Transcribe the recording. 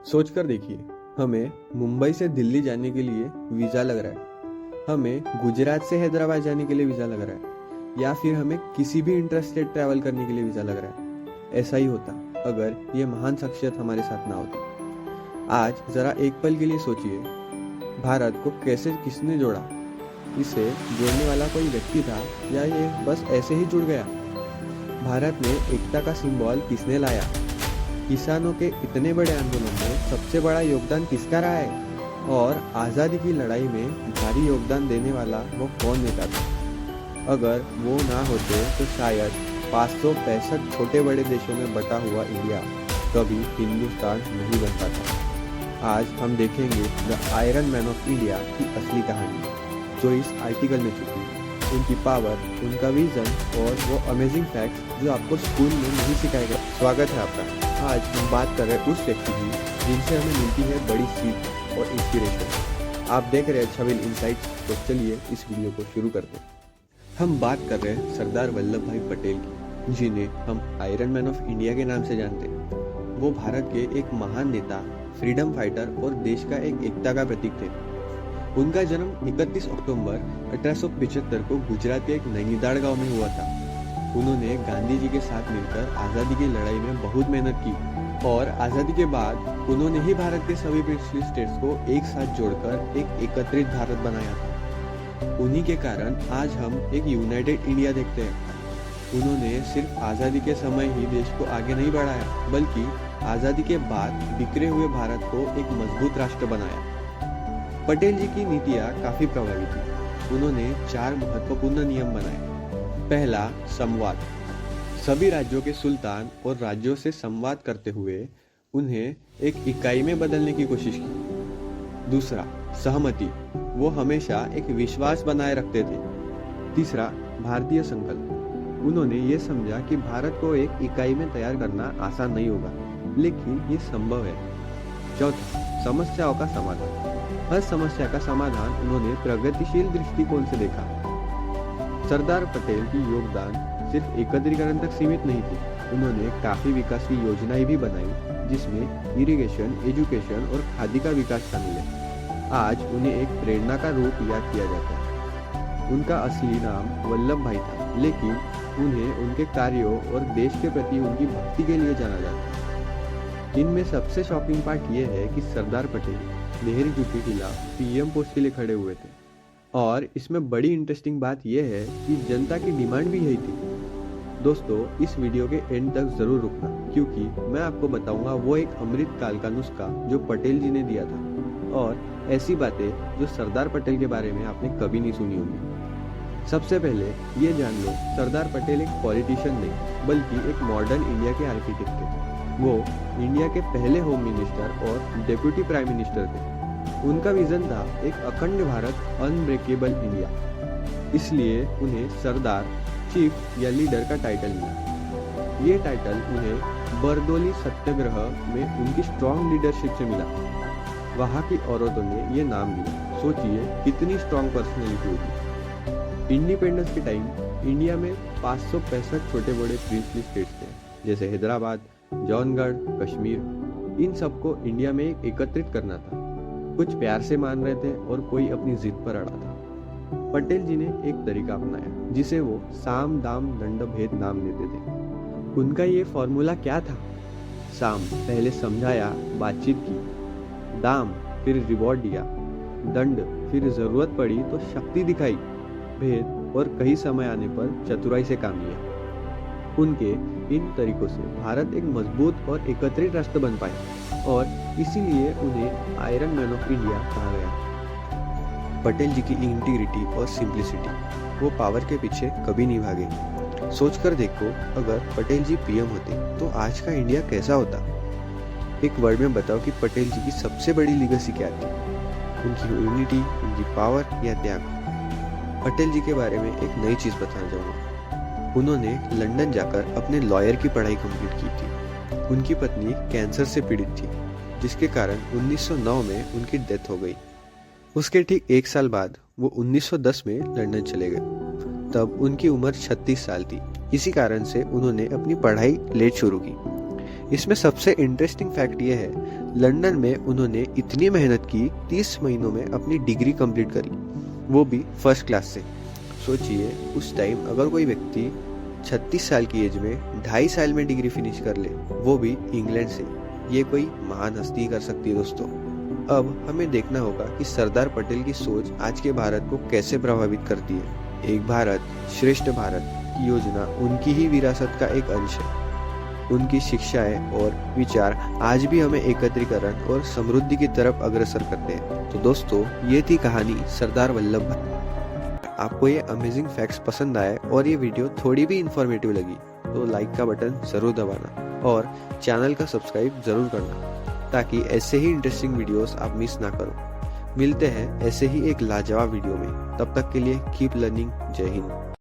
सोच कर देखिए, हमें मुंबई से दिल्ली जाने के लिए वीज़ा लग रहा है, हमें गुजरात से हैदराबाद जाने के लिए वीज़ा लग रहा है, या फिर हमें किसी भी इंटरस्टेट ट्रैवल करने के लिए वीज़ा लग रहा है। ऐसा ही होता अगर ये महान शख्सियत हमारे साथ ना होती। आज ज़रा एक पल के लिए सोचिए, भारत को कैसे किसने जोड़ा? इसे जोड़ने वाला कोई व्यक्ति था या ये बस ऐसे ही जुड़ गया? भारत में एकता का सिंबल किसने लाया? किसानों के इतने बड़े आंदोलन में सबसे बड़ा योगदान किसका रहा है? और आज़ादी की लड़ाई में भारी योगदान देने वाला वो कौन नेता था? अगर वो ना होते तो शायद 565 छोटे बड़े देशों में बटा हुआ इंडिया कभी हिंदुस्तान नहीं बन पाता। आज हम देखेंगे the iron man of India की असली कहानी, जो इस आर्टिकल में छुपी है, उनकी पावर, उनका विजन और वो अमेजिंग फैक्ट्स जो आपको स्कूल में नहीं सिखाए गए। स्वागत है आपका। आज हम बात कर रहे हैं उस व्यक्ति की जिनसे हमें मिलती है बड़ी सीख और इंस्पिरेशन। आप देख रहे हैं छविल इनसाइट्स, तो चलिए इस वीडियो को शुरू करते हैं। हम बात कर रहे हैं सरदार वल्लभ भाई पटेल की, जिन्हें हम आयरन मैन ऑफ इंडिया के नाम से जानते हैं। वो भारत के एक महान नेता, फ्रीडम फाइटर और देश का एक एकता का प्रतीक थे। उनका जन्म 31 अक्टूबर 1875 को गुजरात के एक नैनीताल गांव में हुआ था। उन्होंने गांधी जी के साथ मिलकर आज़ादी की लड़ाई में बहुत मेहनत की और आज़ादी के बाद उन्होंने ही भारत के सभी पिछले स्टेट्स को एक साथ जोड़कर एक एकत्रित भारत बनाया था। उन्हीं के कारण आज हम एक यूनाइटेड इंडिया देखते हैं। उन्होंने सिर्फ आज़ादी के समय ही देश को आगे नहीं बढ़ाया, बल्कि आज़ादी के बाद बिखरे हुए भारत को एक मजबूत राष्ट्र बनाया। पटेल जी की नीतियाँ काफ़ी प्रभावी थी। उन्होंने 4 महत्वपूर्ण नियम बनाए। पहला, संवाद। सभी राज्यों के सुल्तान और राज्यों से संवाद करते हुए उन्हें एक इकाई में बदलने की कोशिश की। दूसरा, सहमति। वो हमेशा एक विश्वास बनाए रखते थे। तीसरा, भारतीय संकल्प। उन्होंने ये समझा कि भारत को एक इकाई में तैयार करना आसान नहीं होगा, लेकिन ये संभव है। चौथा, समस्याओं का समाधान। हर समस्या का समाधान उन्होंने प्रगतिशील दृष्टिकोण से देखा। सरदार पटेल की योगदान सिर्फ एकत्रीकरण तक सीमित नहीं थी। उन्होंने काफी विकास की योजनाएं भी बनाई, जिसमें इरिगेशन, एजुकेशन और खादी का विकास शामिल है। आज उन्हें एक प्रेरणा का रूप याद किया जाता है। उनका असली नाम वल्लभ भाई था, लेकिन उन्हें उनके कार्यों और देश के प्रति उनकी भक्ति के लिए जाना जाता है। इनमें सबसे शॉकिंग पार्ट ये है कि सरदार पटेल नेहरू जी के खिलाफ पीएम पोस्ट के लिए खड़े हुए थे, और इसमें बड़ी इंटरेस्टिंग बात यह है कि जनता की डिमांड भी यही थी। दोस्तों, इस वीडियो के एंड तक जरूर रुकना, क्योंकि मैं आपको बताऊंगा वो एक अमृत काल का नुस्खा जो पटेल जी ने दिया था, और ऐसी बातें जो सरदार पटेल के बारे में आपने कभी नहीं सुनी होगी। सबसे पहले ये जान लो, सरदार पटेल एक पॉलिटिशियन नहीं, बल्कि एक मॉडर्न इंडिया के आर्किटेक्ट थे। वो इंडिया के पहले होम मिनिस्टर और डेप्यूटी प्राइम मिनिस्टर थे। उनका विजन था एक अखंड भारत, अनब्रेकेबल इंडिया। इसलिए उन्हें सरदार, चीफ या लीडर का टाइटल मिला। ये टाइटल उन्हें बरदौली सत्याग्रह में उनकी स्ट्रॉन्ग लीडरशिप से मिला। वहाँ की औरतों ने ये नाम दिया। सोचिए कितनी स्ट्रॉन्ग पर्सनैलिटी होगी। इंडिपेंडेंस के टाइम इंडिया में 565 छोटे बड़े प्रिंसली स्टेट्स थे, जैसे हैदराबाद, जौनगढ़, कश्मीर। इन सबको इंडिया में एकत्रित करना था। कुछ प्यार से मान रहे थे और कोई अपनी जिद पर अड़ा था। पटेल जी ने एक तरीका अपनाया, जिसे वो साम दाम दंड भेद नाम देते थे। उनका ये फॉर्मूला क्या था? साम, पहले समझाया, बातचीत की। दाम, फिर रिवॉर्ड दिया। दंड, फिर जरूरत पड़ी तो शक्ति दिखाई। भेद, और कई समय आने पर चतुराई से काम लिया। उनके इन तरीकों से भारत एक मजबूत और एकत्रित राष्ट्र बन पाया, और इसीलिए उन्हें आयरन मैन ऑफ इंडिया कहा गया। पटेल जी की इंटीग्रिटी और सिंप्लिसिटी, वो पावर के पीछे कभी नहीं भागे। सोचकर देखो, अगर पटेल जी पीएम होते तो आज का इंडिया कैसा होता? एक वर्ड में बताओ कि पटेल जी की सबसे बड़ी लीगेसी क्या थी? उनकी यूनिटी, उनकी पावर या त्याग? पटेल जी के बारे में एक नई चीज बताना चाहूँगा। उन्होंने लंदन जाकर अपने लॉयर की पढ़ाई कंप्लीट की थी। उनकी पत्नी कैंसर से पीड़ित थी, जिसके कारण 1909 में उनकी डेथ हो गई। उसके ठीक 1 साल बाद वो 1910 में लंदन चले गए। तब उनकी उम्र 36 साल थी। इसी कारण से उन्होंने अपनी पढ़ाई लेट शुरू की। इसमें सबसे इंटरेस्टिंग फैक्ट ये है, लंदन में उन्होंने इतनी मेहनत की, 30 महीनों में अपनी डिग्री कंप्लीट करी, वो भी फर्स्ट क्लास से। सोचिए उस टाइम अगर कोई व्यक्ति 36 साल की एज में 2.5 साल में डिग्री फिनिश कर ले, वो भी इंग्लैंड से, ये कोई महान हस्ती कर सकती है दोस्तों। अब हमें देखना होगा कि सरदार पटेल की सोच आज के भारत को कैसे प्रभावित करती है। एक भारत श्रेष्ठ भारत की योजना उनकी ही विरासत का एक अंश है। उनकी शिक्षाएं और विचार आज भी हमें एकत्रीकरण और समृद्धि की तरफ अग्रसर करते हैं। तो दोस्तों, ये थी कहानी सरदार वल्लभ भाई। आपको ये अमेजिंग फैक्ट्स पसंद आए और ये वीडियो थोड़ी भी इंफॉर्मेटिव लगी तो लाइक का बटन जरूर दबाना और चैनल का सब्सक्राइब जरूर करना, ताकि ऐसे ही इंटरेस्टिंग वीडियोस आप मिस ना करो। मिलते हैं ऐसे ही एक लाजवाब वीडियो में, तब तक के लिए कीप लर्निंग। जय हिंद।